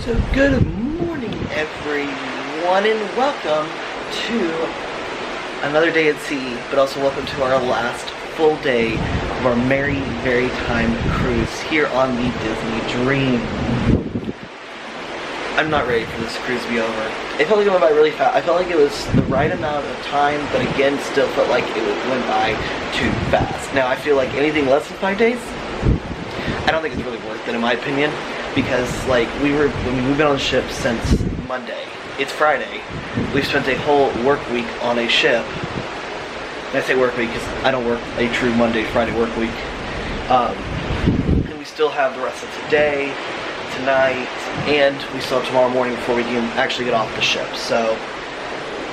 So good morning everyone and welcome to another day at sea, but also welcome to our last full day of our Merry Time cruise here on the Disney Dream. I'm not ready for this cruise to be over. It felt like it went by really fast. I felt like it was the right amount of time, but again still felt like it went by too fast. Now I feel like anything less than 5 days, I don't think it's really worth it in my opinion. Because like we've been on the ship since Monday. It's Friday. We've spent a whole work week on a ship. And I say work week because I don't work a true Monday, Friday work week. And we still have the rest of today, tonight, and we still have tomorrow morning before we can actually get off the ship. So,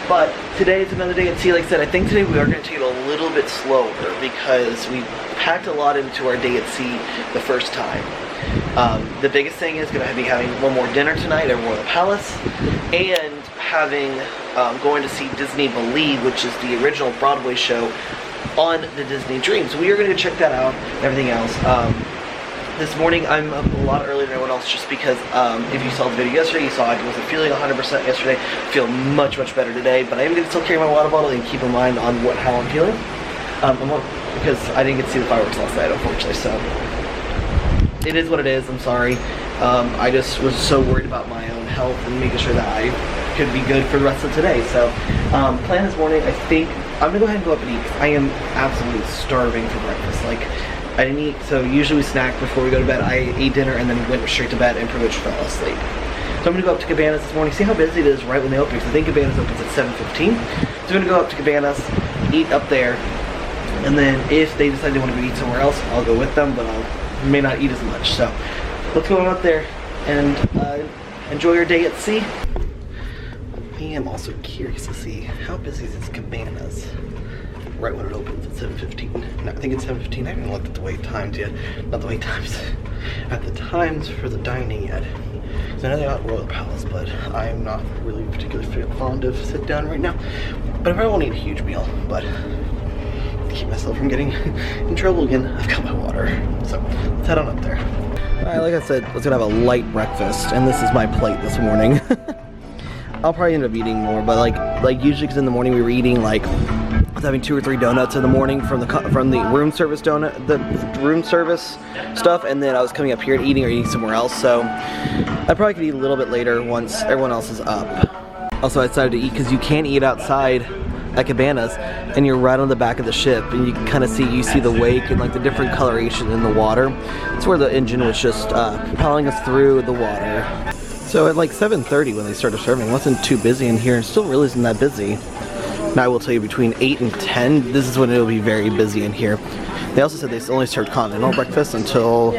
but today is another day at sea. Like I said, I think today we are going to take it a little bit slower because we packed a lot into our day at sea the first time. The biggest thing is going to be having one more dinner tonight at Royal Palace and having going to see Disney Believe, which is the original Broadway show on the Disney Dream. So we are going to check that out and everything else. This morning I'm up a lot earlier than everyone else just because if you saw the video yesterday, you saw I wasn't feeling 100% yesterday. I feel much better today, but I am going to still carry my water bottle and keep in mind on how I'm feeling. Because I didn't get to see the fireworks last night, unfortunately, so it is what it is. I'm sorry. I just was so worried about my own health and making sure that I could be good for the rest of today. So, plan this morning, I think I'm gonna go ahead and go up and eat because I am absolutely starving for breakfast. Like, I didn't eat, so usually we snack before we go to bed. I ate dinner and then went straight to bed and pretty much fell asleep. So I'm gonna go up to Cabanas this morning, see how busy it is right when they open, because I think Cabanas opens at 7:15. So I'm gonna go up to Cabanas, eat up there, and then if they decide they want to go eat somewhere else, I'll go with them, but I may not eat as much. So let's go out there and enjoy your day at sea. I am also curious to see how busy is this Cabanas right when it opens at 7:15. No, I think it's 7:15. I haven't looked at the wait times yet. Not the wait times. At the times for the dining yet. So I know they're at Royal Palace, but I'm not really particularly fond of sit down right now. But I probably won't eat a huge meal, but to keep myself from getting in trouble again, I've got my water. So let's head on up there. Alright, like I said, let's gonna have a light breakfast, and this is my plate this morning. I'll probably end up eating more, but like usually, because in the morning we were eating like, I was having 2 or 3 donuts in the morning from the room service room service stuff, and then I was coming up here and eating somewhere else. So I probably could eat a little bit later once everyone else is up. Also, I decided to eat because you can't eat outside at Cabanas, and you're right on the back of the ship, and you can kind of see the wake and like the different coloration in the water. It's where the engine was just propelling us through the water. So at like 7:30 when they started serving, it wasn't too busy in here, and still really isn't that busy. Now I will tell you, between 8 and 10, this is when it'll be very busy in here. They also said they only served continental breakfast until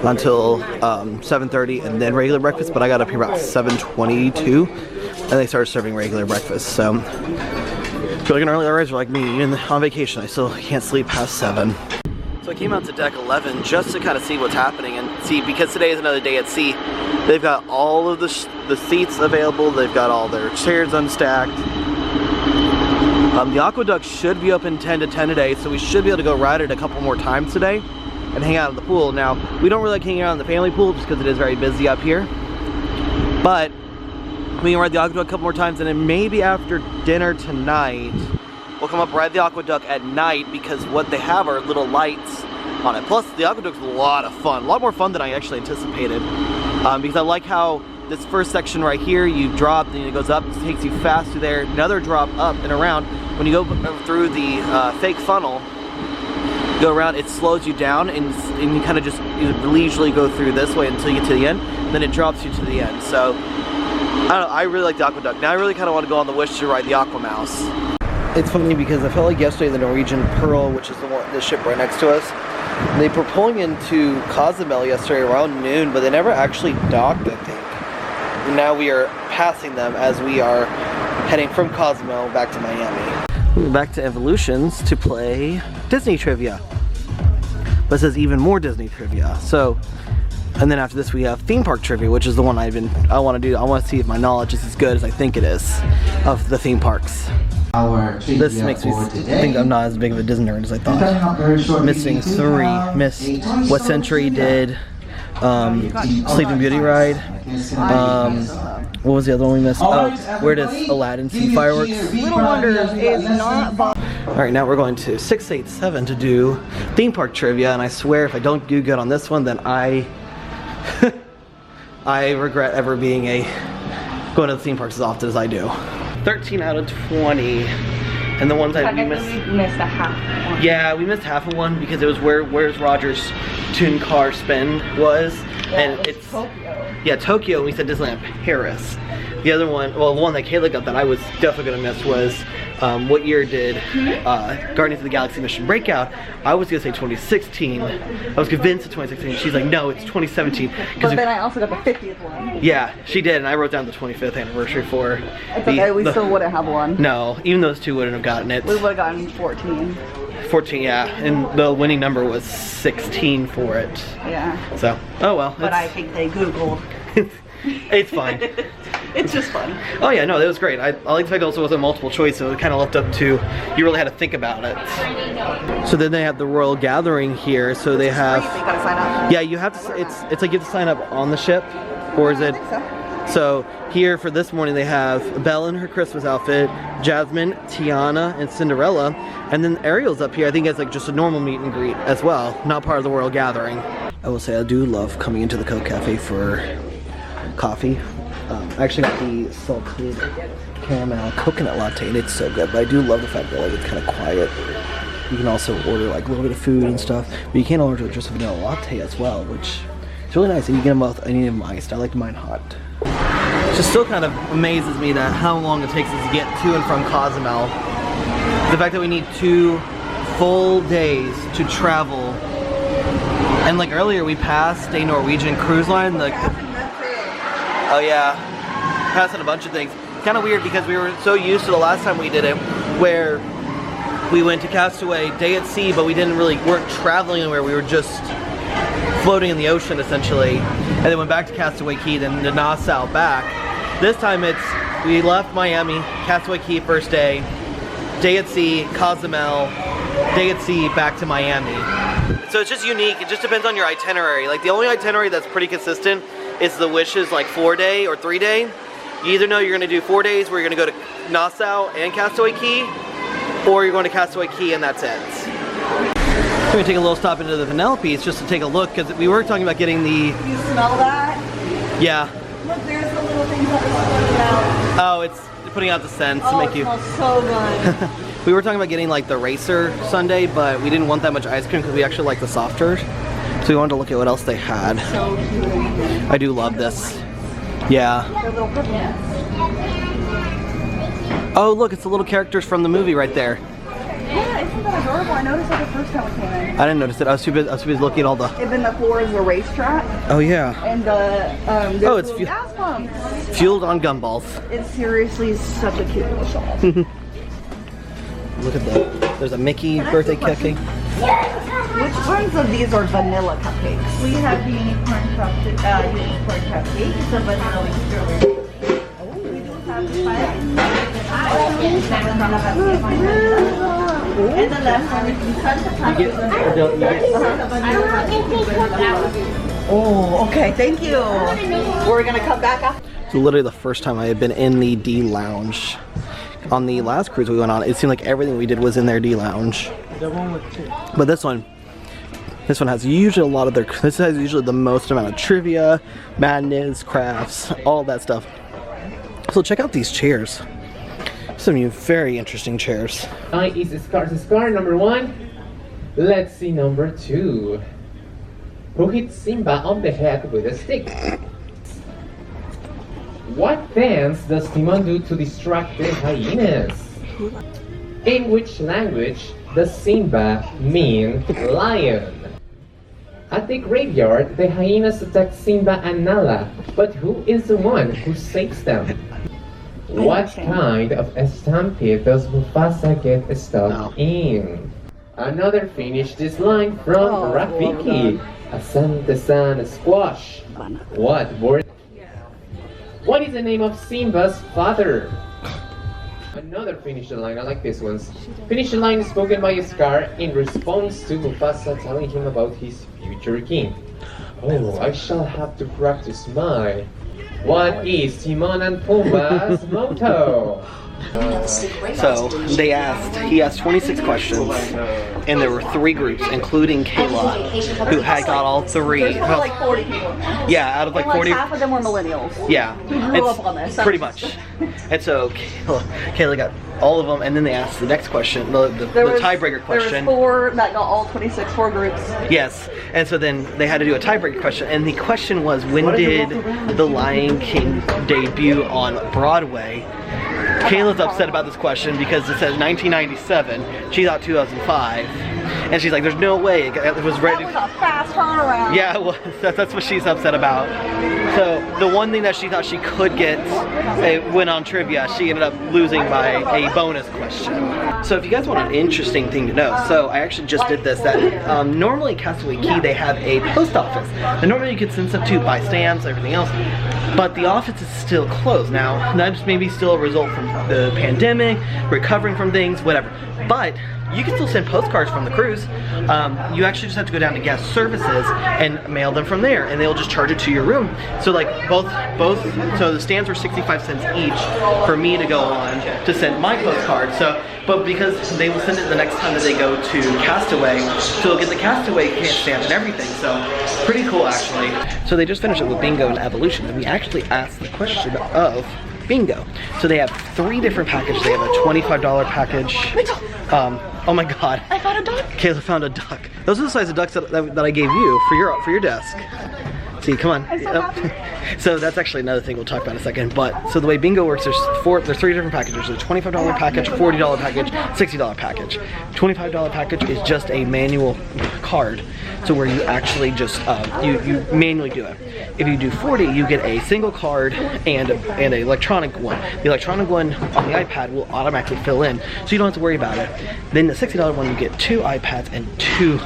7:30 and then regular breakfast, but I got up here about 7:22 and they started serving regular breakfast. So if you're like an early riser like me and on vacation, I still can't sleep past 7. So I came out to deck 11 just to kind of see what's happening and see, because today is another day at sea. They've got all of the seats available. They've got all their chairs unstacked. The AquaDuck should be open 10 to 10 today, so we should be able to go ride it a couple more times today and hang out in the pool. Now, we don't really like hanging out in the family pool just because it is very busy up here, but we can ride the AquaDuck a couple more times, and then maybe after dinner tonight, we'll come up and ride the AquaDuck at night, because what they have are little lights on it. Plus, the AquaDuck's a lot of fun, a lot more fun than I actually anticipated, because I like how this first section right here, you drop, then it goes up, it takes you fast through there, another drop up and around. When you go through the fake funnel, go around, it slows you down, and you kind of just leisurely go through this way until you get to the end, then it drops you to the end. So, I don't know, I really like the AquaDuck. Now I really kind of want to go on the wish to ride the AquaMouse. It's funny because I felt like yesterday the Norwegian Pearl, which is the ship right next to us, they were pulling into Cozumel yesterday around noon, but they never actually docked, I think. Now we are passing them as we are heading from Cozumel back to Miami. We're back to Evolutions to play Disney trivia. But it says even more Disney trivia. So, and then after this we have theme park trivia, which is the one I want to do. I want to see if my knowledge is as good as I think it is of the theme parks. This makes me think I'm not as big of a Disney nerd as I thought. Missing 3. Missed what Century did. Sleeping Beauty ride. What was the other one we missed? Oh, where does Aladdin see fireworks? Little Wonders is not. Alright, now we're going to 687 to do theme park trivia, and I swear if I don't do good on this one, then I regret ever being going to the theme parks as often as I do. 13 out of 20, and the ones we missed a half one. Yeah, we missed half of one because it was where's Roger's Toon Car Spin was, yeah, and it's Tokyo. Yeah, Tokyo. We said Disneyland Paris. The other one, well, the one that Kayla got that I was definitely gonna miss was what year did Guardians of the Galaxy Mission Breakout? I was gonna say 2016. I was convinced it's 2016. She's like, no, it's 2017. But then I also got the 50th one. Yeah, she did, and I wrote down the 25th anniversary for. It's okay, we still wouldn't have one. No, even those two wouldn't have gotten it. We would have gotten 14. 14, yeah, and the winning number was 16 for it. Yeah. So, oh well. But I think they Googled. It's fine. It's just fun. Oh yeah, no, that was great. I like the fact it also wasn't multiple choice, so it kind of left up to, you really had to think about it. So then they have the Royal Gathering here, so they have. You gotta sign up. Yeah, you have to, it's like you have to sign up on the ship, or is it? I think So here for this morning they have Belle in her Christmas outfit, Jasmine, Tiana, and Cinderella, and then Ariel's up here. I think it's like just a normal meet and greet as well, not part of the Royal Gathering. I will say I do love coming into the Coke Cafe for coffee. I actually got the salted caramel coconut latte, and it's so good. But I do love the fact that like it's kind of quiet. You can also order like a little bit of food and stuff, but you can order just a vanilla latte as well, which is really nice. And you get them both. I need them iced. I like mine hot. It just still kind of amazes me that how long it takes us to get to and from Cozumel. The fact that we need 2 full days to travel. And like earlier we passed a Norwegian cruise line. Like, oh yeah, passing a bunch of things. Kind of weird because we were so used to the last time we did it, where we went to Castaway, day at sea, but we weren't traveling anywhere. We were just floating in the ocean essentially, and then went back to Castaway Key, then to Nassau back. This time we left Miami, Castaway Key first day at sea, Cozumel, day at sea, back to Miami. So it's just unique. It just depends on your itinerary. Like the only itinerary that's pretty consistent is the Wishes like 4-day or 3-day. You either know you're gonna do 4 days where you're gonna go to Nassau and Castaway Key, or you're going to Castaway Key and that's it. So we're gonna take a little stop into the Vanellope just to take a look, because we were talking about getting the... You smell that? Yeah. Look, there's the little things that are smelling out. Oh, it's putting out the scents to make you... It smells so good. We were talking about getting like the Racer sundae, but we didn't want that much ice cream because we actually like the softer. So we wanted to look at what else they had. So cute. I do love this. Yeah. Oh look, it's the little characters from the movie right there. Yeah, isn't that adorable? I noticed it the first time we came in. I didn't notice it. I was too busy looking at all the... And then the floor is a racetrack. Oh yeah. And the oh, it's gas pumps. Fueled on gumballs. It's seriously such a cute little shop. Look at that. There's a Mickey birthday cupcake. Which ones of these are vanilla cupcakes? We have the unicorn cupcake. It's a vanilla with strawberry. Oh, we do have the and the last one is oh, okay, thank you. We're gonna come back after. It's literally the first time I had been in the D Lounge. On the last cruise we went on, it seemed like everything we did was in their D Lounge. But this one has usually a lot of their, this has usually the most amount of trivia, madness, crafts, all that stuff. So check out these chairs. Some very interesting chairs. Is scar number 1. Let's see number 2. Who hit Simba on the head with a stick? What dance does Timon do to distract the hyenas? In which language does Simba mean lion? At the graveyard, the hyenas attack Simba and Nala, but who is the one who saves them? What kind of a stampede does Mufasa get stuck in? Another finish this line from Rafiki. Asante San Squash. What word? What is the name of Simba's father? Another finish the line, I like this one. Finish the line spoken by Scar in response to Mufasa telling him about his future king. Oh, I shall have to practice mine. What is Timon and Pumbaa's motto? So he asked 26 questions, and there were 3 groups, including Kayla, who had got all 3. There's like 40 people. Yeah, out of like 40. Half of them were millennials. Yeah, Who grew up on this. pretty much. And so Kayla got all of them, and then they asked the next question, the tiebreaker question. There was 4 that got all 26, 4 groups. Yes, and so then they had to do a tiebreaker question, and the question was, when did The Lion King debut on Broadway? Kayla's upset about this question because it says 1997. She thought 2005, and she's like, "There's no way it was ready." That was a fast turnaround. Yeah, well, that's what she's upset about. So the one thing that she thought she could get a win on trivia, she ended up losing by a bonus question. So if you guys want an interesting thing to know, so I actually just did this. That normally Castaway Cay they have a post office. And normally you could send stuff to, buy stamps, everything else. But the office is still closed now. That's maybe still a result from the pandemic, recovering from things, whatever. But you can still send postcards from the cruise. You actually just have to go down to guest services and mail them from there, and they'll just charge it to your room. So like both, so the stamps were 65 cents each for me to go on to send my postcard. So, but because they will send it the next time that they go to Castaway, so they'll get the Castaway stamp and everything. So pretty cool actually. So they just finished it with bingo and evolution, and we actually asked the question of bingo. So they have 3 different packages. They have a $25 package. Oh my god. I found a duck. Kayla found a duck. Those are the size of ducks that I gave you for your desk. See, come on. So that's actually another thing we'll talk about in a second. But so the way bingo works, there's 3 different packages. There's a $25 package, $40 package, $60 package. $25 package is just a manual card. So where you actually just you manually do it. If you do 40, you get a single card and an electronic one. The electronic one on the iPad will automatically fill in, so you don't have to worry about it. Then the $60 one, you get 2 iPads and 2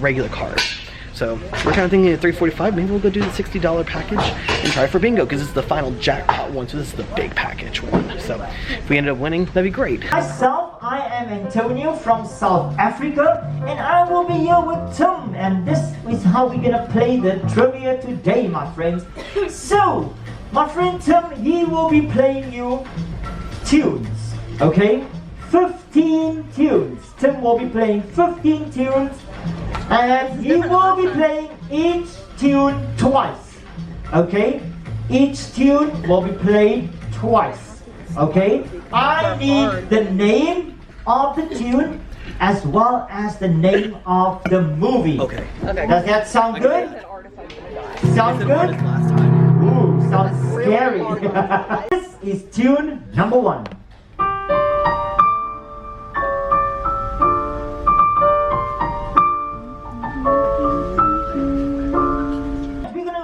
regular cards. So we're kind of thinking at $345, maybe we'll go do the $60 package and try for bingo, because it's the final jackpot one, so this is the big package one. So if we ended up winning, that'd be great. Myself, I am Antonio from South Africa, and I will be here with Tim, and this is how we're gonna play the trivia today, my friends. So, my friend Tim, he will be playing you tunes, okay? 15 tunes. Tim will be playing 15 tunes, and he will be playing each tune twice, okay? Each tune will be played twice, okay? I need the name of the tune as well as the name of the movie. Okay. Does that sound good? Sounds good? Ooh, sounds scary. This is tune number 1.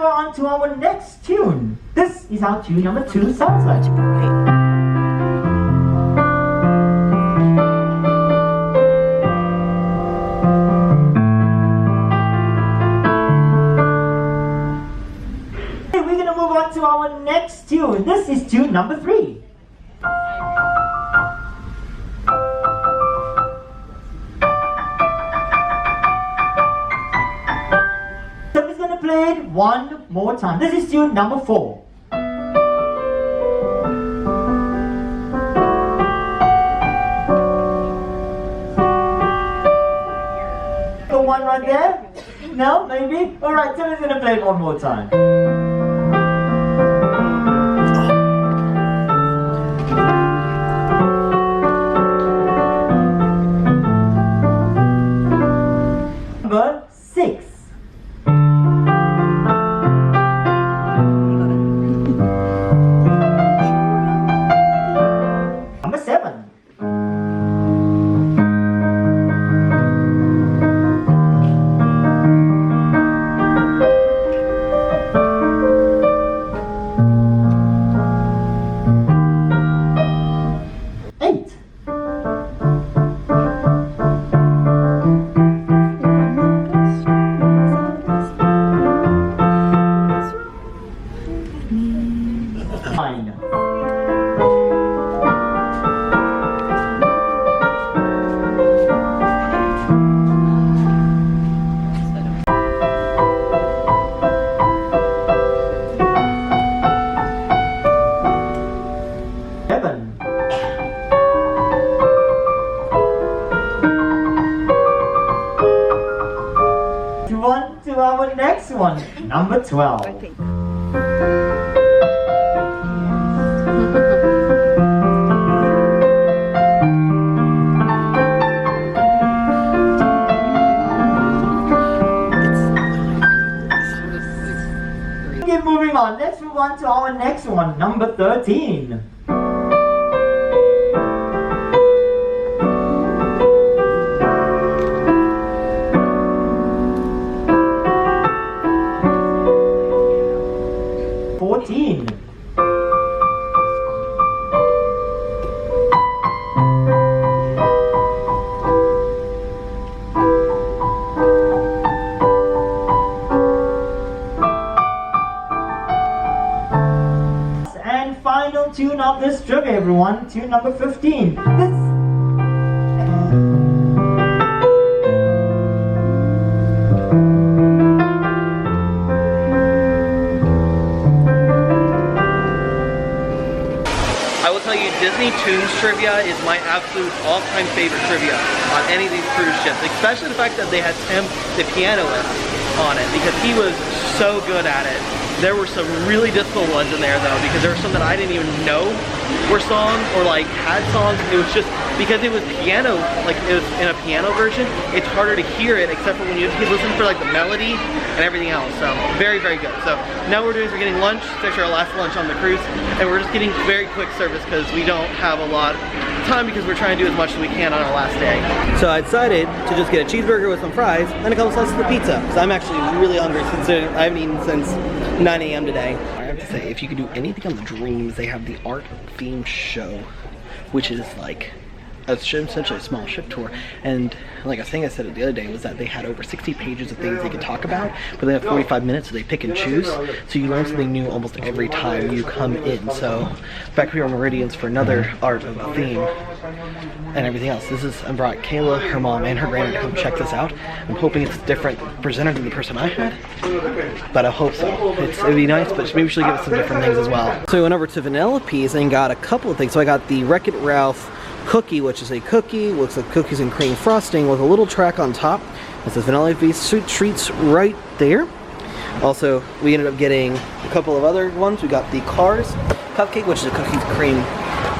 On to our next tune. This is how tune number 2 sounds like. Okay, we're gonna move on to our next tune. This is tune number 3. Play it one more time. This is tune number 4. The one right there? No, maybe? Alright, Tim is gonna play it one more time. Number 6. one, number 12. I think. Keep moving on. Let's move on to our next one, number 13. And final tune of this trip, everyone, tune number 15. I will tell you, Disney Tunes trivia is my absolute all-time favorite trivia on any of these cruise ships, especially the fact that they had Tim, the pianist, on it, because he was so good at it. There were some really difficult ones in there though, because there were some that I didn't even know were songs or like had songs. It was just because it was piano, like it was in a piano version, it's harder to hear it except for when you listen for like the melody and everything else. So very, very good. So now we're getting lunch. It's actually our last lunch on the cruise, and we're just getting very quick service because we don't have a lot of time because we're trying to do as much as we can on our last day. So I decided to just get a cheeseburger with some fries and a couple slices of pizza because I'm actually really hungry since I haven't eaten since 9 a.m. today. I have to say, if you could do anything on the Dreams, they have the art themed show, which is like essentially a small ship tour. And like a thing I said the other day was that they had over 60 pages of things they could talk about, but they have 45 minutes, so they pick and choose. So you learn something new almost every time you come in. So back here on Meridians for another art of a theme and everything else. I brought Kayla, her mom, and her granddad to come check this out. I'm hoping it's different presented than the person I had, but I hope so. It'd be nice, but maybe she'll give us some different things as well. So I went over to Vanellope's and got a couple of things. So I got the Wreck-It Ralph cookie, which is a cookie, looks like cookies and cream frosting with a little track on top. It says Vanellope Sweet Treats right there. Also, we ended up getting a couple of other ones. We got the Cars cupcake, which is a cookies cream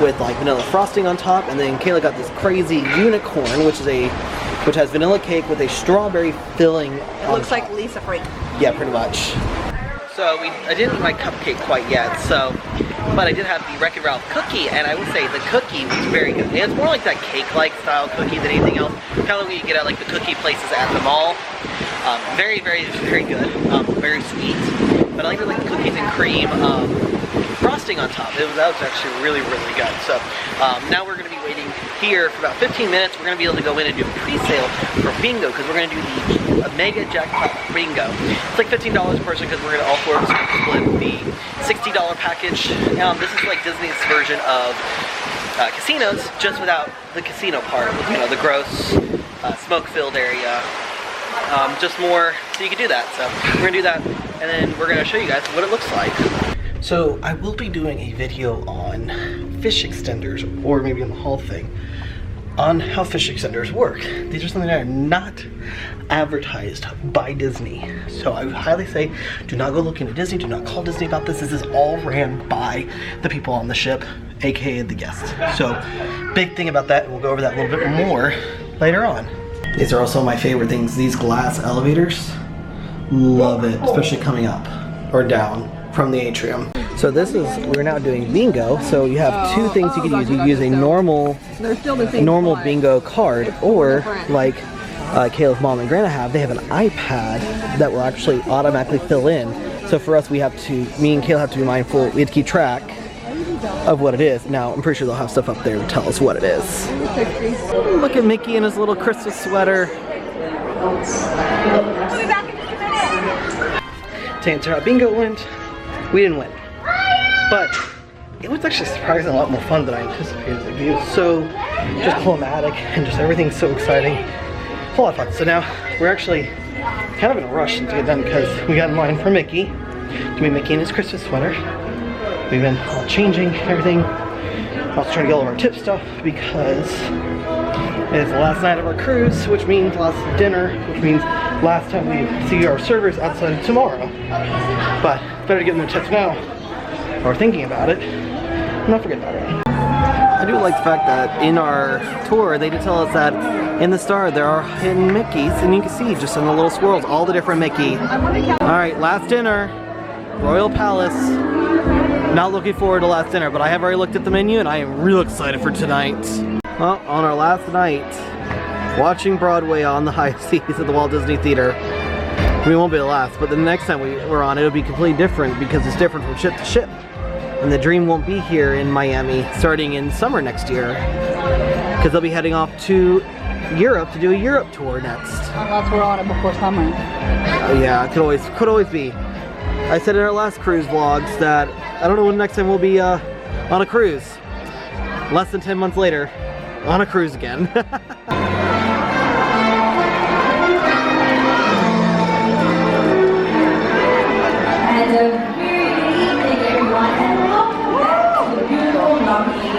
with like vanilla frosting on top, and then Kayla got this crazy unicorn, which has vanilla cake with a strawberry filling. It looks like Lisa Frank. Yeah, pretty much. So I didn't eat my cupcake quite yet, but I did have the Wreck-It Ralph cookie, and I would say the cookie was very good. And it's more like that cake-like style cookie than anything else. Kind of what you get at like the cookie places at the mall. Very, very, very good. Very sweet. But I like the cookies and cream frosting on top. That was actually really, really good. So now we're going to be waiting here for about 15 minutes. We're going to be able to go in and do a pre-sale for bingo, because we're going to do the Mega Jackpot Bingo. It's like $15 a person because we're going to all four of us split the $60 package. This is like Disney's version of casinos, just without the casino part, with, you know, the gross smoke-filled area. Just more so you can do that. So we're going to do that, and then we're going to show you guys what it looks like. So I will be doing a video on fish extenders, or maybe on the whole thing, on how fish extenders work. These are something that are not advertised by Disney. So I would highly say, do not go looking at Disney, do not call Disney about this. This is all ran by the people on the ship, aka the guests. So big thing about that, and we'll go over that a little bit more later on. These are also my favorite things, these glass elevators. Love it, especially coming up or down from the atrium. So we're now doing bingo. So you have two things you can use. You can use a normal bingo card, or like Kayla's mom and grandma have, they have an iPad that will actually automatically fill in. So for us, me and Kayla have to be mindful. We have to keep track of what it is. Now, I'm pretty sure they'll have stuff up there to tell us what it is. Look at Mickey in his little Christmas sweater. We'll be back in just a minute. To answer how bingo went, we didn't win. But it was actually surprisingly a lot more fun than I anticipated. Like, it was so just climatic and just everything's so exciting. A whole lot of fun. So now we're actually kind of in a rush to get done because we got in line for Mickey. To be Mickey in his Christmas sweater. We've been all changing everything. Also trying to get all of our tip stuff because it's the last night of our cruise, which means last dinner, which means last time we see our servers outside tomorrow. But it's better to give them a text now, or thinking about it, and not forget about it. I do like the fact that in our tour, they did tell us that in the star there are hidden Mickeys, and you can see just in the little swirls all the different Mickey. Alright, last dinner, Royal Palace. Not looking forward to last dinner, but I have already looked at the menu and I am real excited for tonight. Well, on our last night, watching Broadway on the high seas at the Walt Disney Theater. We won't be the last, but the next time we're on, it'll be completely different because it's different from ship to ship. And the Dream won't be here in Miami starting in summer next year because they'll be heading off to Europe to do a Europe tour next. Unless we're on it before summer. Yeah, it could always be. I said in our last cruise vlogs that I don't know when next time we'll be on a cruise. Less than 10 months later, on a cruise again. And a very good evening, everyone, and welcome back to the beautiful, lovely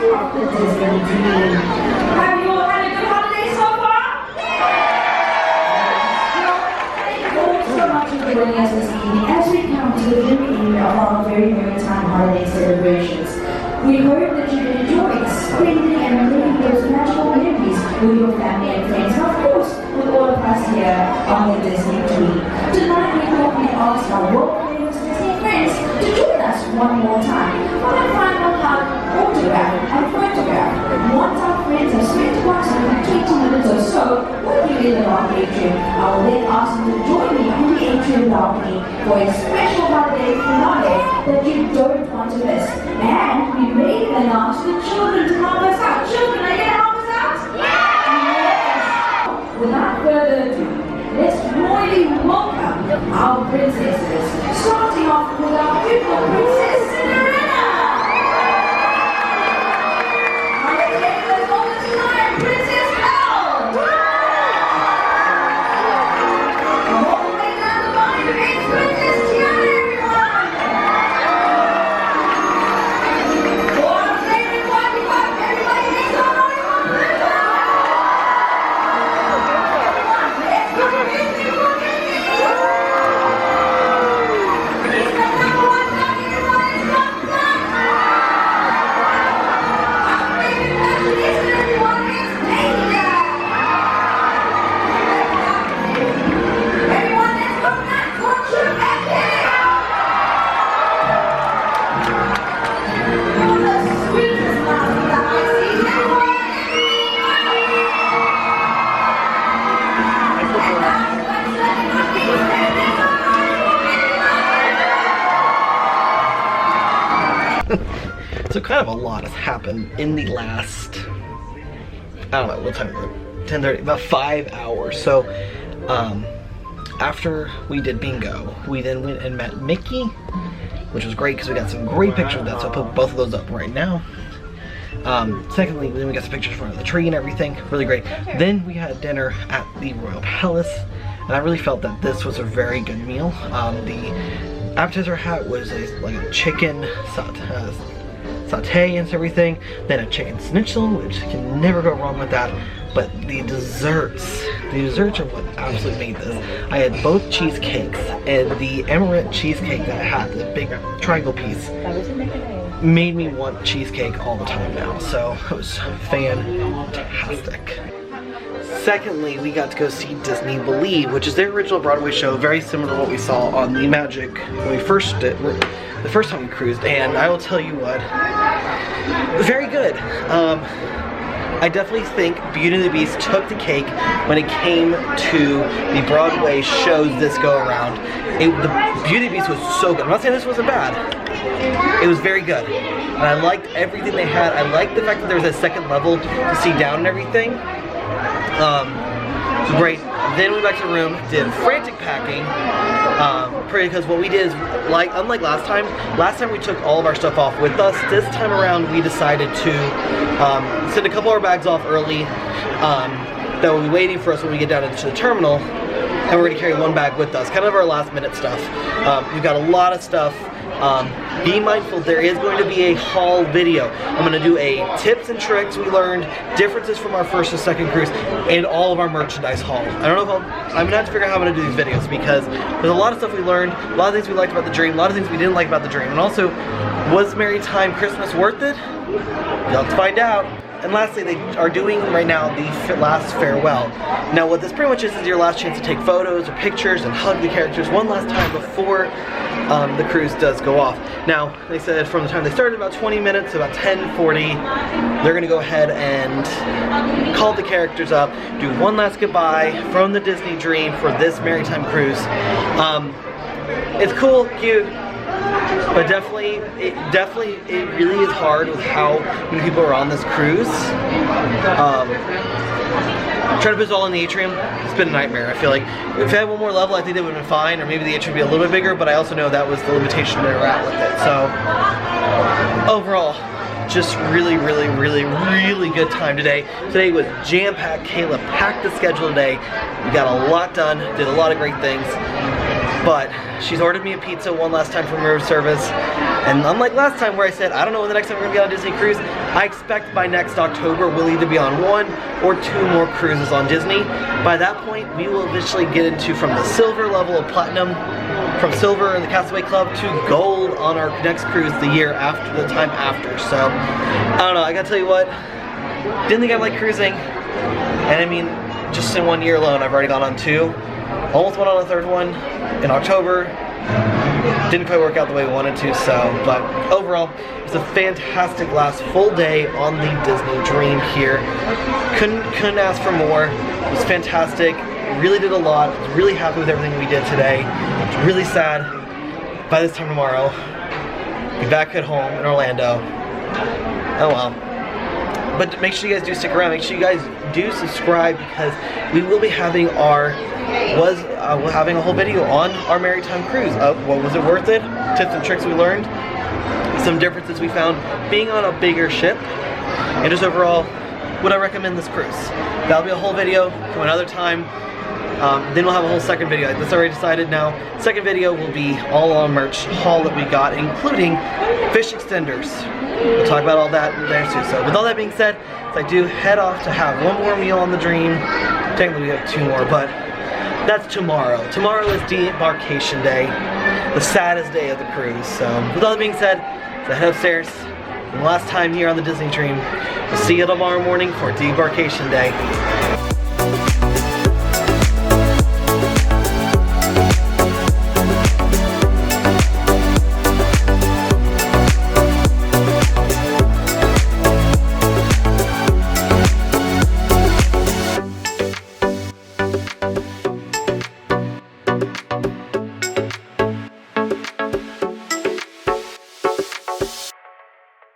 of the Disney Dream. Have you all had a good holiday so far? Thank you all so much for joining us this evening as we come to the very end of our very time holiday celebrations. We hope that you enjoy spending and living those magical memories with your family and friends, and of course, with all of us here on the Disney Dream. Tonight, we hope we ask our world-famous Disney friends to join us one more time for a final hug, autograph, and photograph. Once our friends have spent approximately 20 minutes or so with you in the long atrium, I will then ask them to join me on the atrium balcony for a special holiday finale that you don't want to miss. And we may even ask the children to help us out. Children, are you going to help us out? Yes! Without further ado, let's royally welcome our princesses, starting off with our beautiful Princess Cinderella. Our tailors on the time, Princess Pearl. All the way down the line, it's Princess Tiana, everyone. For our favorite one, we got everybody next on everyone. Let's go, Disney, go Disney. It's the number one duck, everyone. It's Duck Duck. Our favorite fashionista, everyone, is Danger. Everyone, let's go nuts. Watch your back there. You're the sweetest mouse that I see. Everyone, So kind of a lot has happened in the last, I don't know, what time is it? 10:30, about 5 hours. So after we did bingo, we then went and met Mickey, which was great because we got some great pictures of that, so I'll put both of those up right now. Secondly, then we got some pictures in front of the tree and everything, really great. Then we had dinner at the Royal Palace, and I really felt that this was a very good meal. The appetizer hat was like a chicken saute and everything, then a chicken schnitzel, which can never go wrong with that. But the desserts are what absolutely made this. I had both cheesecakes, and the Emirate cheesecake that I had, the big triangle piece, made me want cheesecake all the time now. So it was fantastic. Secondly, we got to go see Disney Believe, which is their original Broadway show, very similar to what we saw on the Magic when we first did, the first time we cruised. And I will tell you what, very good. I definitely think Beauty and the Beast took the cake when it came to the Broadway shows this go around. The Beauty and the Beast was so good. I'm not saying this wasn't bad. It was very good. And I liked everything they had. I liked the fact that there was a second level to see down and everything. So great. Then we went back to the room, did frantic packing. Because what we did is, unlike last time we took all of our stuff off with us. This time around we decided to send a couple of our bags off early that will be waiting for us when we get down into the terminal, and we're going to carry one bag with us, kind of our last minute stuff. We've got a lot of stuff be mindful, there is going to be a haul video. I'm going to do a tips and tricks we learned, differences from our first and second cruise, and all of our merchandise haul. I don't know if I'm going to have to figure out how I'm going to do these videos because there's a lot of stuff we learned, a lot of things we liked about the dream, a lot of things we didn't like about the dream, and also, was Maritime Christmas worth it? You'll have to find out. And lastly, they are doing right now the last farewell. Now what this pretty much is your last chance to take photos or pictures and hug the characters one last time before the cruise does go off. Now, they said from the time they started, about 20 minutes, about 10:40, they're gonna go ahead and call the characters up, do one last goodbye from the Disney Dream for this Maritime cruise. It's cool, cute, but definitely, it really is hard with how many people are on this cruise. Trying to put it all in the atrium, it's been a nightmare. I feel like if I had one more level, I think that would have been fine, or maybe the atrium would be a little bit bigger, but I also know that was the limitation they were at with it. So, overall, just really good time today. Today was jam-packed. Kayla packed the schedule today. We got a lot done, did a lot of great things. But she's ordered me a pizza one last time from room service, and unlike last time where I said I don't know when the next time we're gonna be on a Disney cruise, I expect by next October we'll either be on 1 or 2 more cruises on Disney. By that point, we will eventually get into from the silver level of platinum, from silver in the Castaway Club to gold on our next cruise the year after, the time after. So I don't know. I gotta tell you what, didn't think I'd like cruising, and I mean, just in 1 year alone, I've already gone on 2. Almost went on a 3rd one in October. Didn't quite work out the way we wanted to, so, but overall, it was a fantastic last full day on the Disney Dream here. Couldn't ask for more. It was fantastic. Really did a lot. Was really happy with everything we did today. Was really sad. By this time tomorrow, be back at home in Orlando. Oh well. But make sure you guys do stick around. Make sure you guys do subscribe because we will be having our we're having a whole video on our Maritime cruise. What was it worth it? Tips and tricks we learned. Some differences we found being on a bigger ship. And just overall, would I recommend this cruise? That'll be a whole video from another time. Then we'll have a whole second video. That's already decided now. Second video will be all on merch haul that we got, including fish extenders. We'll talk about all that there too. So with all that being said, I do head off to have one more meal on the Dream. Technically we have 2 more, but that's tomorrow. Tomorrow is debarkation day, the saddest day of the cruise. So with all that being said, so head upstairs. And last time here on the Disney Dream. We'll see you tomorrow morning for debarkation day.